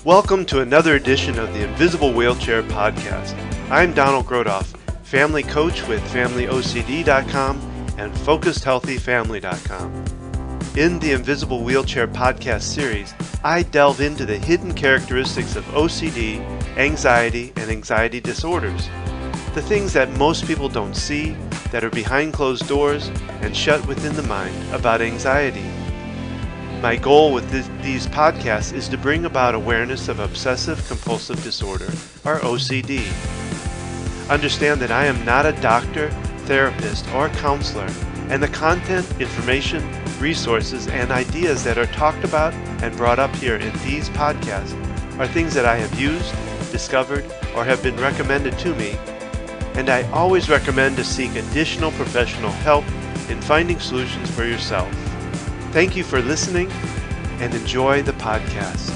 Welcome to another edition of the Invisible Wheelchair Podcast. I'm Donald Grodoff, family coach with FamilyOCD.com and FocusedHealthyFamily.com. In the Invisible Wheelchair Podcast series, I delve into the hidden characteristics of OCD, anxiety, and anxiety disorders. The things that most people don't see, that are behind closed doors and shut within the mind about anxiety. My goal with these podcasts is to bring about awareness of Obsessive Compulsive Disorder, or OCD. Understand that I am not a doctor, therapist, or counselor, and the content, information, resources, and ideas that are talked about and brought up here in these podcasts are things that I have used, discovered, or have been recommended to me, and I always recommend to seek additional professional help in finding solutions for yourself. Thank you for listening and enjoy the podcast.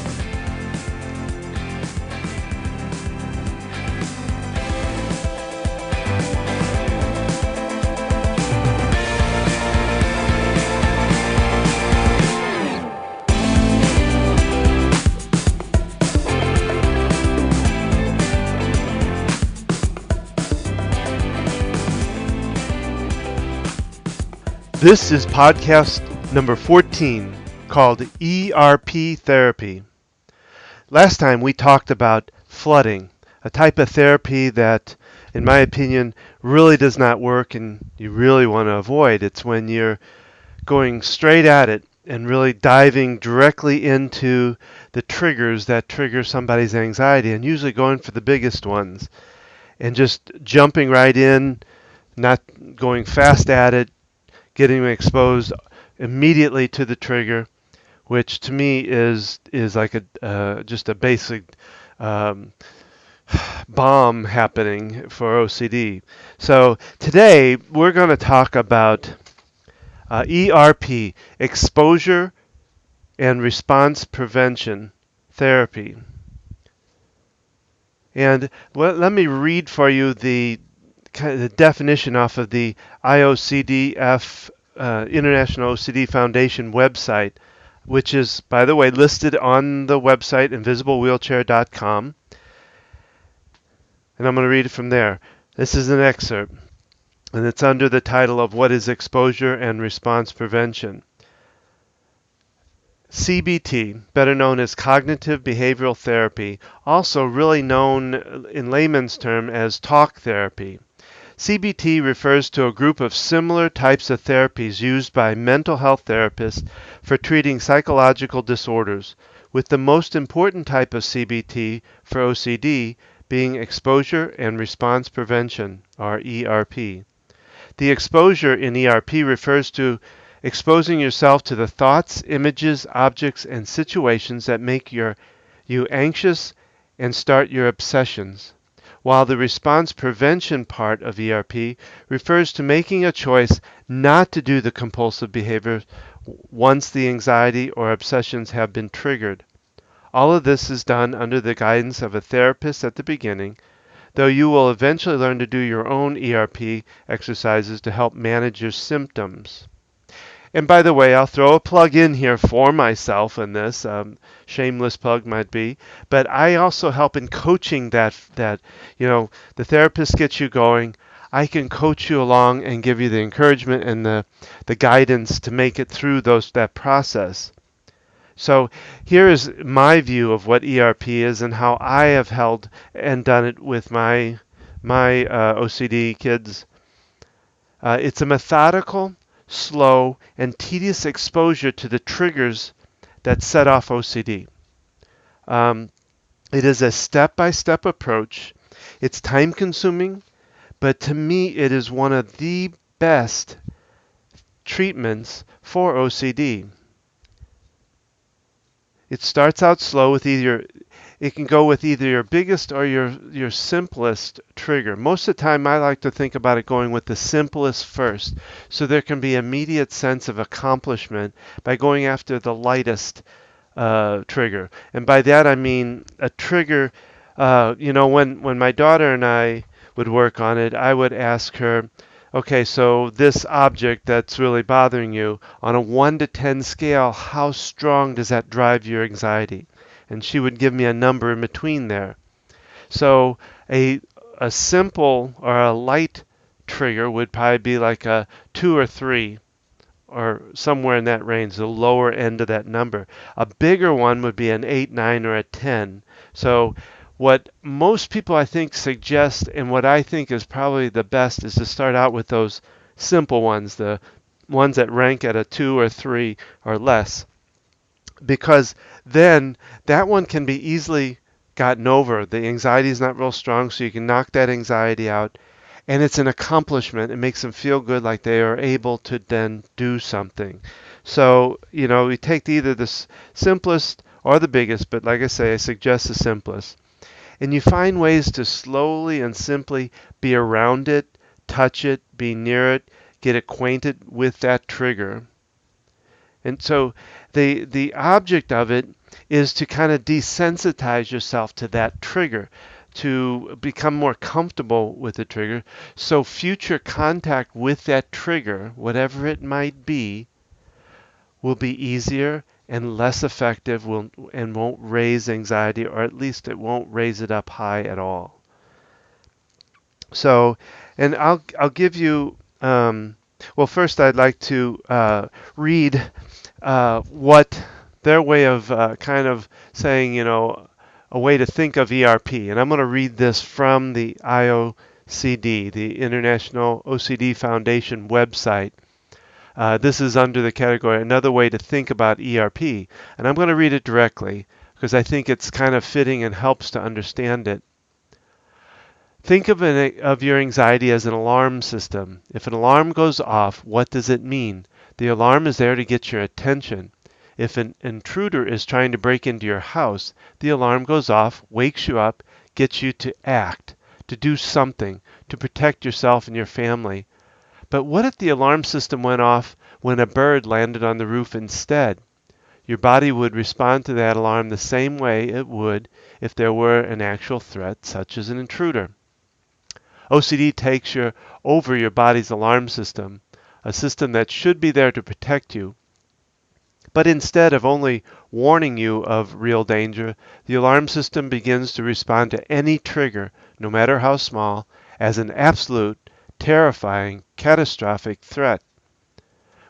This is podcast number 14, called ERP Therapy. Last time we talked about flooding, a type of therapy that, in my opinion, really does not work and you really want to avoid. It's when you're going straight at it and really diving directly into the triggers that trigger somebody's anxiety, and usually going for the biggest ones and just jumping right in, not going fast at it, getting exposed immediately to the trigger, which to me is like just a basic bomb happening for OCD. So today we're going to talk about ERP, exposure and response prevention therapy. And let me read for you the definition off of the IOCDF International OCD Foundation website, which is, by the way, listed on the website invisiblewheelchair.com. And I'm going to read it from there. This is an excerpt, and it's under the title of What is Exposure and Response Prevention. CBT, better known as Cognitive Behavioral Therapy, also really known in layman's term as talk therapy. CBT refers to a group of similar types of therapies used by mental health therapists for treating psychological disorders, with the most important type of CBT for OCD being exposure and response prevention, or ERP. The exposure in ERP refers to exposing yourself to the thoughts, images, objects, and situations that make you anxious and start your obsessions, while the response prevention part of ERP refers to making a choice not to do the compulsive behavior once the anxiety or obsessions have been triggered. All of this is done under the guidance of a therapist at the beginning, though you will eventually learn to do your own ERP exercises to help manage your symptoms. And by the way, I'll throw a plug in here for myself in this, shameless plug might be, but I also help in coaching that the therapist gets you going. I can coach you along and give you the encouragement and the guidance to make it through that process. So here is my view of what ERP is and how I have held and done it with my OCD kids. It's a methodical, slow, and tedious exposure to the triggers that set off OCD. It is a step-by-step approach. It's time-consuming, but to me it is one of the best treatments for OCD. It starts out slow with it can go with either your biggest or your simplest trigger. Most of the time I like to think about it going with the simplest first, so there can be immediate sense of accomplishment by going after the lightest trigger. And by that I mean a trigger, when my daughter and I would work on it, I would ask her, okay, so this object that's really bothering you, on a 1 to 10 scale, how strong does that drive your anxiety? and she would give me a number in between there. So a simple or a light trigger would probably be like a 2 or 3 or somewhere in that range, the lower end of that number. A bigger one would be an 8, 9, or a 10. So what most people I think suggest, and what I think is probably the best, is to start out with those simple ones, the ones that rank at a 2 or 3 or less, because then that one can be easily gotten over. The anxiety is not real strong, so you can knock that anxiety out. And it's an accomplishment. It makes them feel good, like they are able to then do something. So, we take either the simplest or the biggest, but like I say, I suggest the simplest. And you find ways to slowly and simply be around it, touch it, be near it, get acquainted with that trigger. And so the object of it is to kind of desensitize yourself to that trigger, to become more comfortable with the trigger, so future contact with that trigger, whatever it might be, will be easier and less effective and won't raise anxiety, or at least it won't raise it up high at all. So, and I'll give you, well, first I'd like to read what their way of kind of saying, a way to think of ERP. And I'm going to read this from the IOCD, the International OCD Foundation website. This is under the category Another Way to Think About ERP. And I'm going to read it directly because I think it's kind of fitting and helps to understand it. Think of your anxiety as an alarm system. If an alarm goes off, what does it mean? The alarm is there to get your attention. If an intruder is trying to break into your house, the alarm goes off, wakes you up, gets you to act, to do something, to protect yourself and your family. But what if the alarm system went off when a bird landed on the roof instead? Your body would respond to that alarm the same way it would if there were an actual threat, such as an intruder. OCD takes over your body's alarm system, a system that should be there to protect you. But instead of only warning you of real danger, the alarm system begins to respond to any trigger, no matter how small, as an absolute, terrifying, catastrophic threat.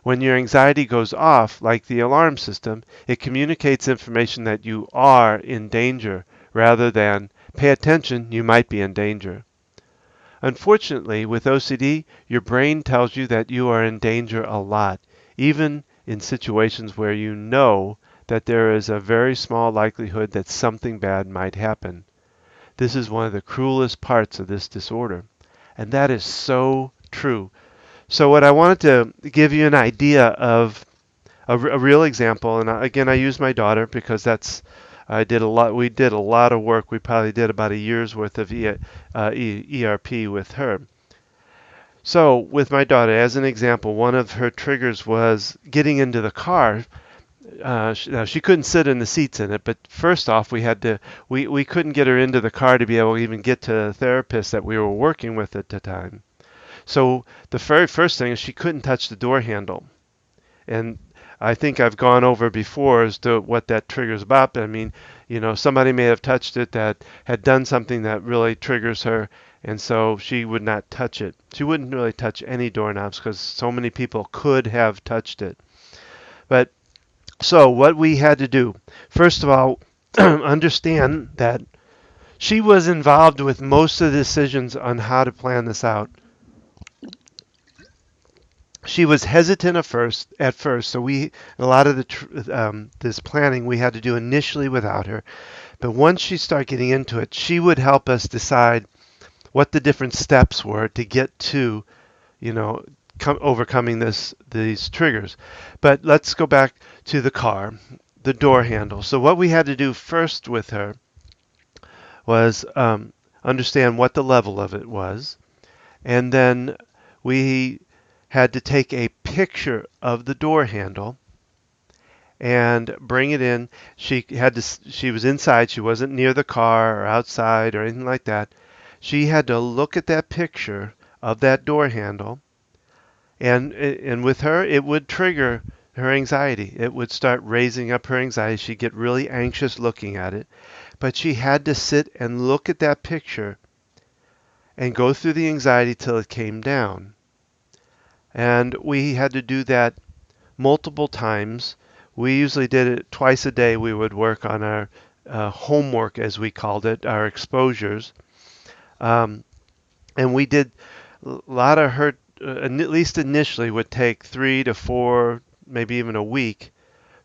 When your anxiety goes off, like the alarm system, it communicates information that you are in danger, rather than, pay attention, you might be in danger. Unfortunately, with OCD, your brain tells you that you are in danger a lot, even in situations where you know that there is a very small likelihood that something bad might happen. This is one of the cruelest parts of this disorder, and that is so true. So what I wanted to give you an idea of a real example, and again I use my daughter because we did a lot of work. We probably did about a year's worth of ERP with her. So with my daughter, as an example, one of her triggers was getting into the car. She couldn't sit in the seats in it, but first off, we couldn't get her into the car to be able to even get to the therapist that we were working with at the time. So the very first thing is she couldn't touch the door handle. And I think I've gone over before as to what that triggers about. I mean, somebody may have touched it that had done something that really triggers her, and so she would not touch it. She wouldn't really touch any doorknobs because so many people could have touched it. But so what we had to do, first of all, understand that she was involved with most of the decisions on how to plan this out. She was hesitant at first, so a lot of this planning we had to do initially without her. But once she started getting into it, she would help us decide what the different steps were to get to, overcoming these triggers. But let's go back to the car, the door handle. So what we had to do first with her was understand what the level of it was, and then we had to take a picture of the door handle and bring it in. She was inside. She wasn't near the car or outside or anything like that. She had to look at that picture of that door handle, and with her it would trigger her anxiety. It would start raising up her anxiety. She'd get really anxious looking at it. But she had to sit and look at that picture and go through the anxiety till it came down. And we had to do that multiple times. We usually did it twice a day. We would work on our homework, as we called it, our exposures. Um, and we did a lot of her, at least initially, would take 3 to 4, maybe even a week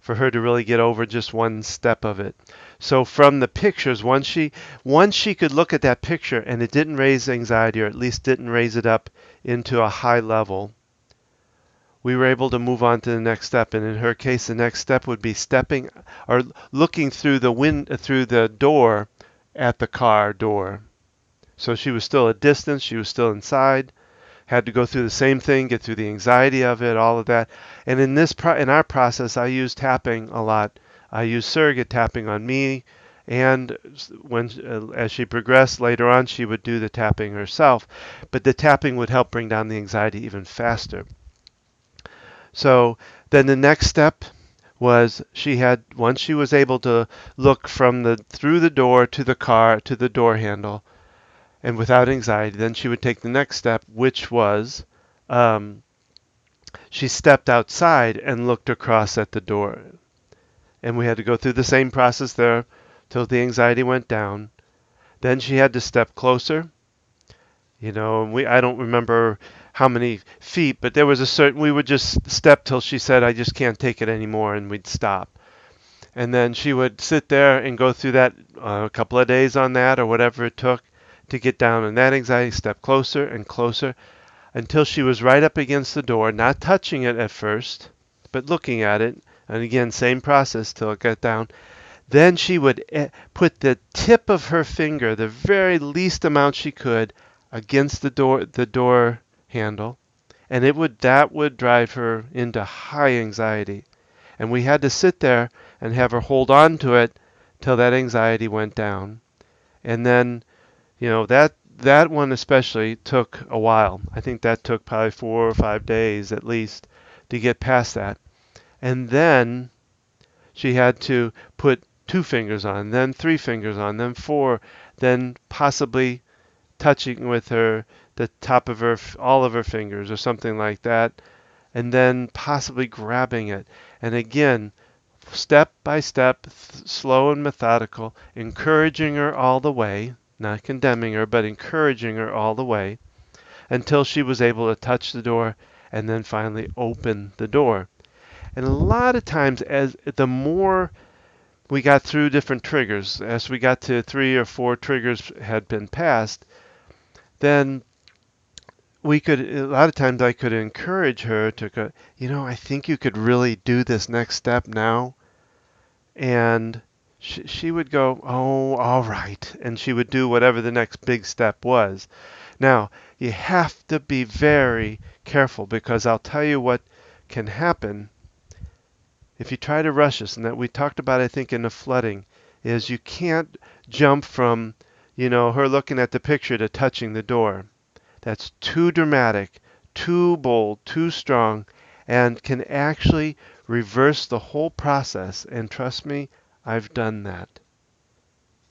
for her to really get over just one step of it. So from the pictures, once she could look at that picture and it didn't raise anxiety, or at least didn't raise it up into a high level, we were able to move on to the next step. And in her case, the next step would be stepping or looking through the door at the car door. So she was still a distance, she was still inside, had to go through the same thing, get through the anxiety of it, all of that. And in our process, I use tapping a lot. I use surrogate tapping on me, and as she progressed later on, she would do the tapping herself. But the tapping would help bring down the anxiety even faster. So then the next step was once she was able to look through the door to the car to the door handle, and without anxiety, then she would take the next step, which was she stepped outside and looked across at the door. And we had to go through the same process there till the anxiety went down. Then she had to step closer. And I don't remember how many feet, but there was we would just step till she said, I just can't take it anymore, and we'd stop. And then she would sit there and go through that a couple of days on that, or whatever it took to get down on that anxiety, step closer and closer until she was right up against the door, not touching it at first, but looking at it. And again, same process till it got down. Then she would put the tip of her finger, the very least amount she could, against the door handle, and that would drive her into high anxiety. And we had to sit there and have her hold on to it till that anxiety went down. And then, that one especially took a while. I think that took probably 4 or 5 days at least to get past that. And then she had to put 2 fingers on, then 3 fingers on, then 4, then possibly touching with the top of all of her fingers or something like that, and then possibly grabbing it. And again, step by step, slow and methodical, encouraging her all the way, not condemning her, but encouraging her all the way until she was able to touch the door and then finally open the door. And a lot of times, as the more we got through different triggers, as we got to 3 or 4 triggers had been passed, then a lot of times I could encourage her to go, I think you could really do this next step now. And she would go, oh, all right. And she would do whatever the next big step was. Now, you have to be very careful, because I'll tell you what can happen if you try to rush this. And that we talked about, I think, in the flooding, is you can't jump from, her looking at the picture to touching the door. That's too dramatic, too bold, too strong, and can actually reverse the whole process. And trust me, I've done that.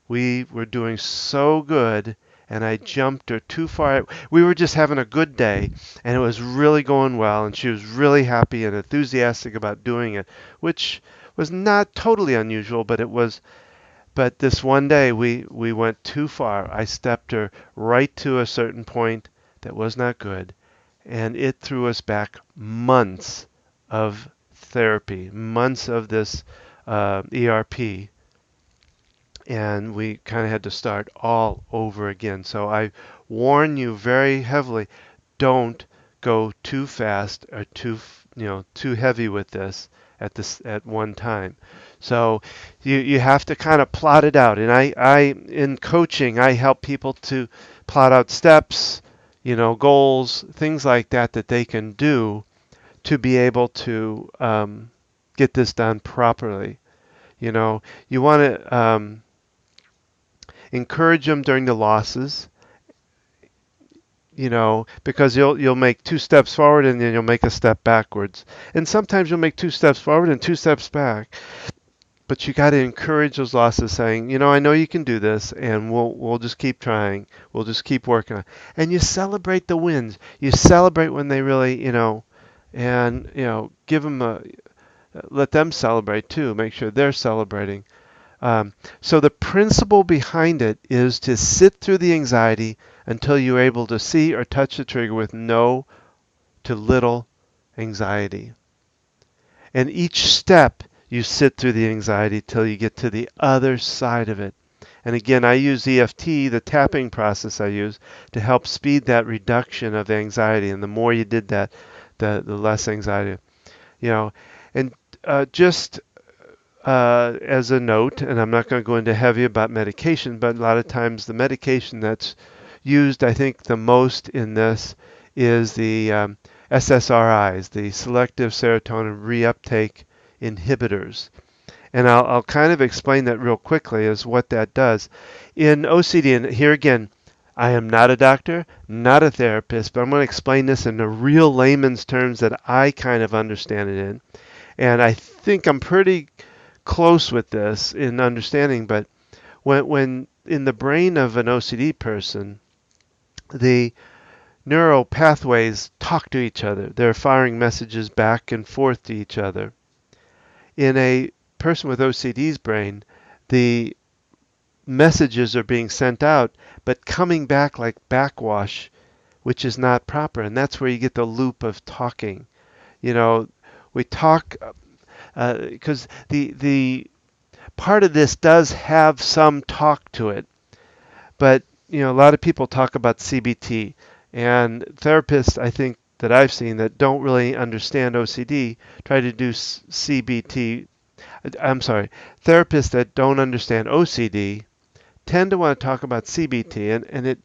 We were doing so good, and I jumped her too far. We were just having a good day, and it was really going well, and she was really happy and enthusiastic about doing it, which was not totally unusual, but it was. But this one day, we went too far. I stepped her right to a certain point that was not good, and it threw us back months of therapy, months of this ERP, and we kind of had to start all over again. So I warn you very heavily, don't go too fast or too heavy with this at one time. So you have to kind of plot it out. And I in coaching, I help people to plot out steps, goals, things like that they can do to be able to get this done properly. You want to encourage them during the losses. because you'll make 2 steps forward and then you'll make a step backwards. And sometimes you'll make 2 steps forward and 2 steps back. But you got to encourage those losses, saying, I know you can do this, and we'll just keep trying. We'll just keep working on it. And you celebrate the wins. You celebrate when they really, and give them let them celebrate too. Make sure they're celebrating. So the principle behind it is to sit through the anxiety until you're able to see or touch the trigger with no to little anxiety. And each step you sit through the anxiety till you get to the other side of it. And again, I use EFT, the tapping process I use, to help speed that reduction of anxiety. And the more you did that, the less anxiety. And just as a note, and I'm not going to go into heavy about medication, but a lot of times the medication that's used, I think, the most in this is the SSRIs, the selective serotonin reuptake inhibitors. And I'll kind of explain that real quickly as what that does. In OCD, and here again, I am not a doctor, not a therapist, but I'm going to explain this in the real layman's terms that I kind of understand it in. And I think I'm pretty close with this in understanding, but when in the brain of an OCD person, the neural pathways talk to each other. They're firing messages back and forth to each other. In a person with OCD's brain, the messages are being sent out, but coming back like backwash, which is not proper. And that's where you get the loop of talking. We talk because the part of this does have some talk to it. But, a lot of people talk about CBT. And therapists, I think, that I've seen that don't really understand OCD try to do CBT. I'm sorry, therapists that don't understand OCD tend to want to talk about CBT, and it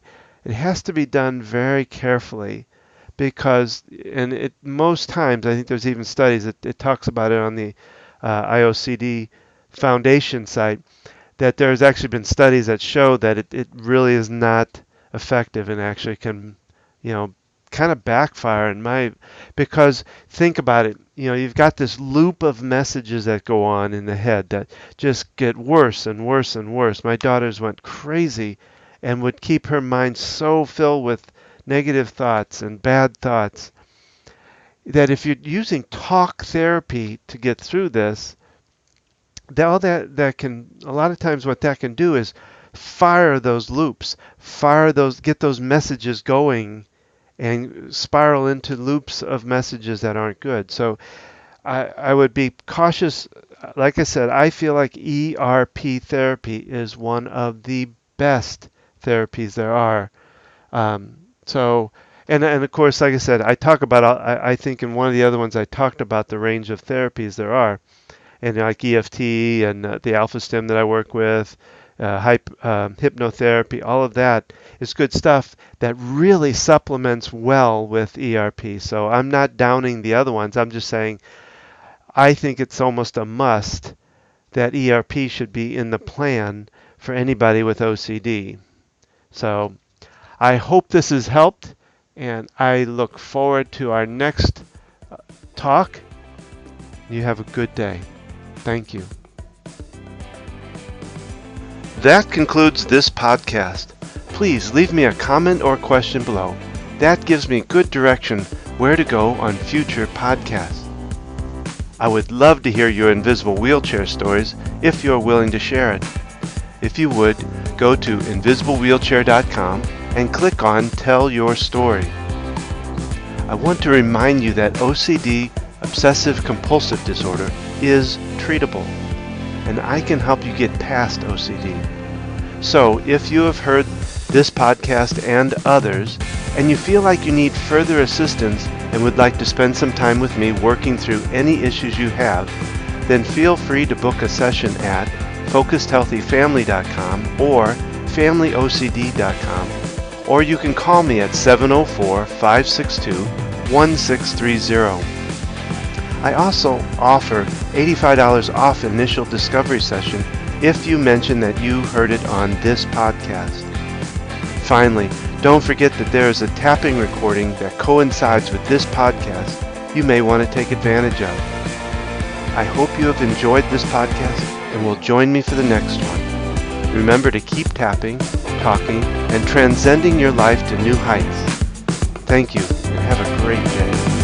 has to be done very carefully because, most times, I think there's even studies, it talks about it on the IOCD Foundation site, that there's actually been studies that show that it really is not effective and actually can kind of backfire because think about it, you've got this loop of messages that go on in the head that just get worse and worse and worse. My daughters went crazy and would keep her mind so filled with negative thoughts and bad thoughts that if you're using talk therapy to get through this, a lot of times what that can do is fire those loops, get those messages going and spiral into loops of messages that aren't good. So I would be cautious. Like I said, I feel like ERP therapy is one of the best therapies there are. And of course, like I said, I talk about, I think in one of the other ones I talked about the range of therapies there are. And like EFT and the Alpha Stim that I work with, hypnotherapy, all of that is good stuff that really supplements well with ERP. So I'm not downing the other ones. I'm just saying I think it's almost a must that ERP should be in the plan for anybody with OCD. So I hope this has helped, and I look forward to our next talk. You have a good day. Thank you. That concludes this podcast. Please leave me a comment or question below. That gives me good direction where to go on future podcasts. I would love to hear your invisible wheelchair stories if you're willing to share it. If you would, go to invisiblewheelchair.com and click on Tell Your Story. I want to remind you that OCD, Obsessive Compulsive Disorder, is treatable, and I can help you get past OCD. So if you have heard this podcast and others, and you feel like you need further assistance and would like to spend some time with me working through any issues you have, then feel free to book a session at focusedhealthyfamily.com or familyocd.com, or you can call me at 704-562-1630. I also offer $85 off initial discovery session if you mention that you heard it on this podcast. Finally, Don't forget that there is a tapping recording that coincides with this podcast you may want to take advantage of. I hope you have enjoyed this podcast and will join me for the next one. Remember to keep tapping, talking, and transcending your life to new heights. Thank you, and have a great day.